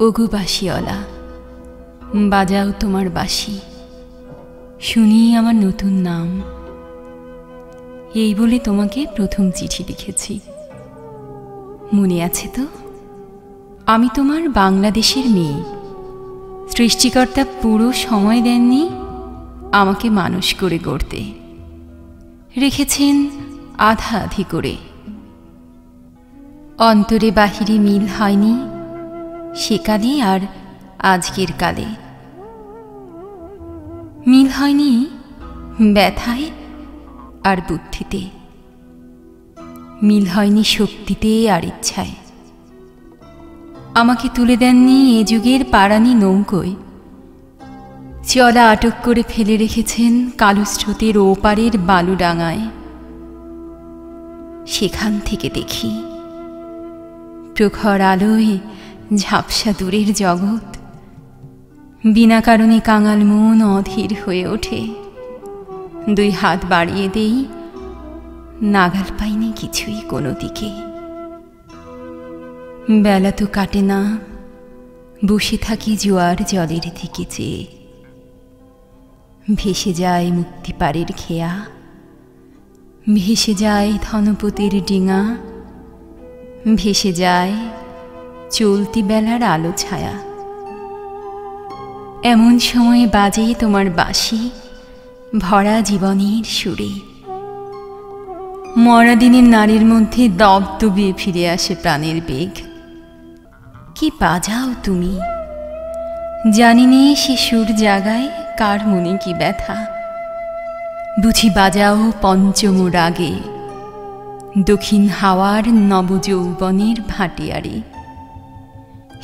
ওগো বাঁশিওয়ালা, বাজাও তোমার বাঁশি, শুনি আমার নতুন নাম। এই বলে তোমাকে প্রথম চিঠি লিখেছি, মনে আছে তো? আমি তোমার বাংলাদেশের মেয়ে। সৃষ্টিকর্তা পুরো সময় দেননি আমাকে মানুষ করে গড়তে, রেখেছেন আধা আধি করে। অন্তরে বাহিরে মিল হয়নি সেকালে আর আজকের কালে, মিল হয়নি ব্যথায় আর বুদ্ধিতে, মিল হয়নি শক্তিতে আর ইচ্ছায়। আমাকে তুলে দেননি এ যুগের পারানি নৌকোয়, চলা আটক করে ফেলে রেখেছেন কালো স্রোতের ওপারের বালুডাঙায়। সেখান থেকে দেখি প্রখর আলোয় ঝাপসা দূরের জগৎ, বিনা কারণে কাঙাল মন অধীর হয়ে ওঠে। দুই হাত বাড়িয়ে দেই, নাগাল পাইনি কিছুই কোনো দিকে। বেলা তো কাটে না, বসে থাকি জোয়ার জলের দিকে চেয়ে। ভেসে যায় মুক্তিপাড়ের খেয়া, ভেসে যায় ধনপতির ডিঙা, ভেসে যায় চলতি বেলার আলো ছায়া। এমন সময়ে বাজে তোমার বাঁশি ভরা জীবনের সুরে। মরা দিনের নারীর মধ্যে দবদবিয়ে ফিরে আসে প্রাণের বেগ। কি বাজাও তুমি, জানি নে সে সুর জাগায় কার মনে কি ব্যথা। বুঝি বাজাও পঞ্চম রাগে দক্ষিণ হাওয়ার নবযৌবনের ভাটিয়ারে।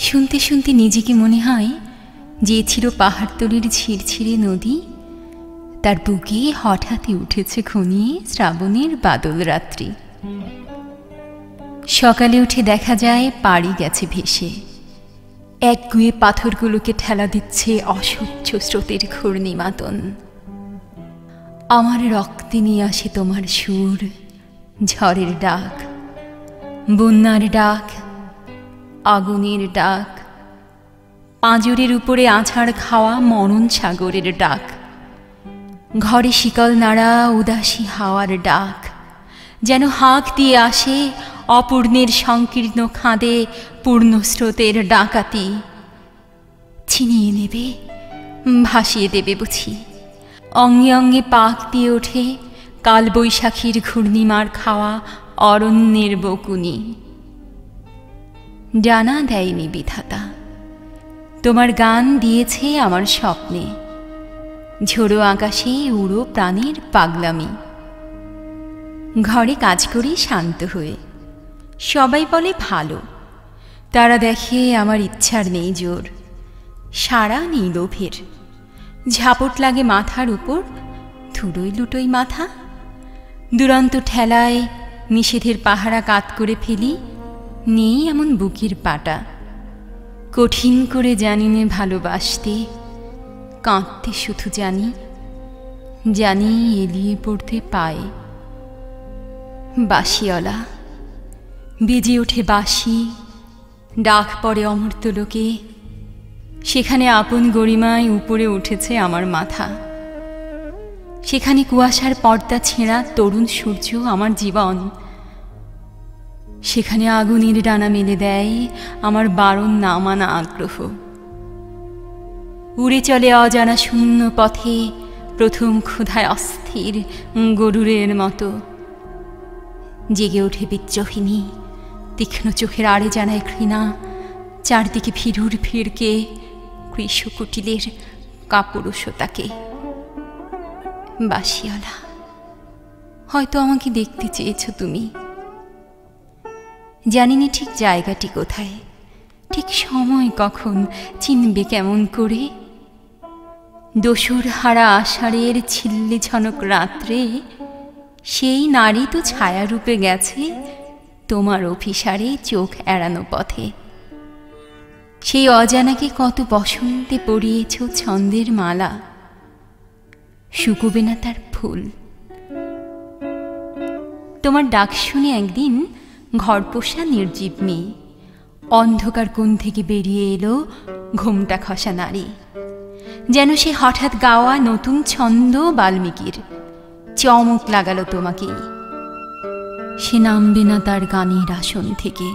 শুনতে শুনতে নিজেকে মনে হয় যে ছিল পাহাড়তলির ছিড়ছিড়ে নদী, তার বুকে হঠাৎই উঠেছে ঘনিয়ে শ্রাবণের বাদল রাত্রি। সকালে উঠে দেখা যায় পাড়ি গেছে ভেসে, এক গুয়ে পাথরগুলোকে ঠেলা দিচ্ছে অসহ্য স্রোতের ঘূর্ণিমাতন। আমার রক্তে নিয়ে আসে তোমার সুর, ঝড়ের ডাক, বন্যার ডাক, আগুনের ডাক, পাঁজরের উপরে আছাড় খাওয়া মরণ সাগরের ডাক, ঘরে শিকল নাড়া উদাসী হাওয়ার ডাক, যেন হাঁক দিয়ে আসে অপূর্ণের সংকীর্ণ খাদে পূর্ণ স্রোতের ডাকাতি। ছিনিয়ে নেবে, ভাসিয়ে দেবে বুঝি। অঙ্গে অঙ্গে পাক দিয়ে ওঠে কাল বৈশাখীর ঘূর্ণিমার খাওয়া অরণ্যের বকুনি। জানা দেয়নি বিধাতা, তোমার গান দিয়েছে আমার স্বপ্নে, ঝোড়ো আকাশে উড়ো প্রাণের পাগলামি। ঘরে কাজ করি শান্ত হয়ে, সবাই বলে ভালো। তারা দেখে আমার ইচ্ছার নেই জোর, সারা নেই লোভের। ঝাপট লাগে মাথার উপর, ধুলোই লুটোই মাথা। দুরন্ত ঠেলায় নিষেধের পাহারা কাত করে ফেলি, নেই এমন বুকের পাটা। কঠিন করে জানি নে ভালোবাসতে, কাঁদতে শুধু জানি, জানি এলিয়ে পড়তে পায়। বাঁশিওয়ালা, বেজে ওঠে বাঁশি, ডাক পড়ে অমর্ত্য লোকে। সেখানে আপন গরিমায় উপরে উঠেছে আমার মাথা। সেখানে কুয়াশার পর্দা ছেঁড়া তরুণ সূর্য আমার জীবন। সেখানে আগুনের ডানা মেলে দেয় আমার বারণ না মানা আগ্রহ। উড়ে চলে অজানা শূন্য পথে প্রথম ক্ষুধায় অস্থির গরুরের মতো। জেগে ওঠে বিদ্রোহিণী, তীক্ষ্ণ চোখের আড়ে জানায় ঘৃণা। চারদিকে ভিড়ুর ভিড়কে, কৃষকুটিলের কাপুরুষতাকে। বাঁশিওয়ালা, হয়তো আমাকে দেখতে চেয়েছ তুমি, জানিনি ঠিক জায়গাটি কোথায়, ঠিক সময় কখন, চিনবে কেমন করে। দোসর হারা আষাঢ়ের ছিল্লি ঝনক রাত্রে সেই নারী তো ছায়ারূপে গেছে তোমার অভিসারে চোখ এড়ানো পথে। সেই অজানাকে কত বসন্তে পরিয়েছ ছন্দের মালা, শুকোবে না তার ফুল। তোমার ডাক শুনে একদিন ঘর পোষা নির্জীব মেয়ে অন্ধকার কোণ থেকে বেরিয়ে এলো ঘোমটা খসা নারী, যেন সে হঠাৎ গাওয়া নতুন ছন্দ বাল্মীকির। চমক লাগালো তোমাকেই। সে নামবে না তার গানের আসন থেকে,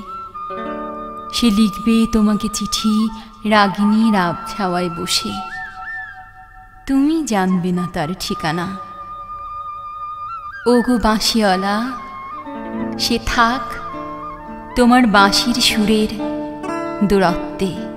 সে লিখবে তোমাকে চিঠি রাগিনীর আবছাওয়ায় বসে। তুমি জানবে না তার ঠিকানা। ওগো বাঁশিওয়ালা, সে থাক তোমার বাঁশির সুরের দূরত্বে।